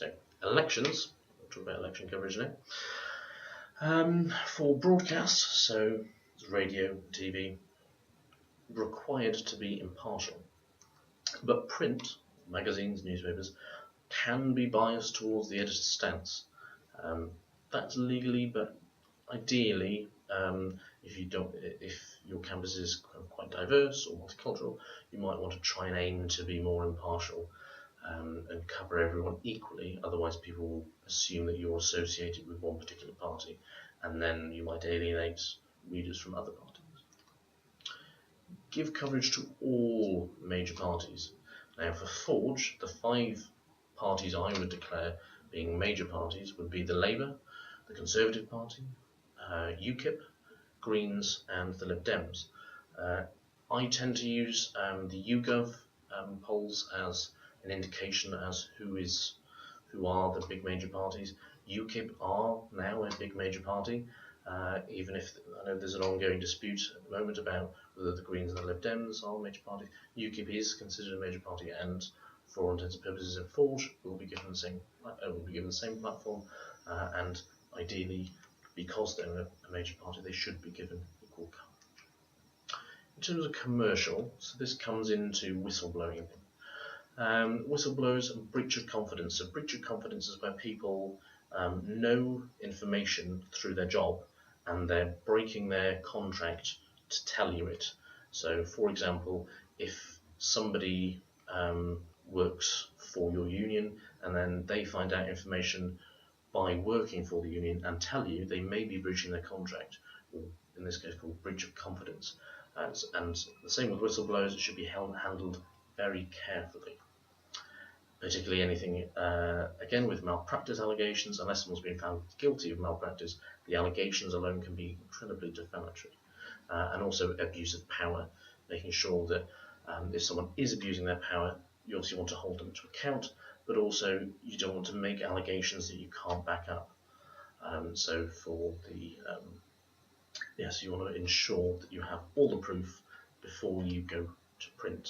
So elections, we'll talk about election coverage now. For broadcast, so radio, TV, required to be impartial. But print, magazines, newspapers, can be biased towards the editor's stance. That's legally, but ideally, if your campus is quite diverse or multicultural, you might want to try and aim to be more impartial and cover everyone equally. Otherwise, people will assume that you're associated with one particular party, and then you might alienate readers from other parties. Give coverage to all major parties. Now, for Forge, the 5 parties I would declare being major parties would be the Labour, the Conservative Party, UKIP, Greens, and the Lib Dems. I tend to use the YouGov polls as an indication as who are the big major parties. UKIP are now a big major party, even if I know there's an ongoing dispute at the moment about whether the Greens and the Lib Dems are major parties. UKIP is considered a major party, and for all intents and purposes, in Forge will be given the same platform, and ideally, because they're a major party, they should be given equal coverage. In terms of commercial, so this comes into whistleblowing. Whistleblowers and breach of confidence. So breach of confidence is where people know information through their job and they're breaking their contract to tell you it. So, for example, if somebody works for your union and then they find out information by working for the union and tell you, they may be breaching their contract, or in this case called breach of confidence. And the same with whistleblowers, it should be handled very carefully. Particularly anything, again with malpractice allegations, unless someone's been found guilty of malpractice, the allegations alone can be incredibly defamatory. And also abuse of power, making sure that if someone is abusing their power, you obviously want to hold them to account, but also you don't want to make allegations that you can't back up. So for the you want to ensure that you have all the proof before you go to print.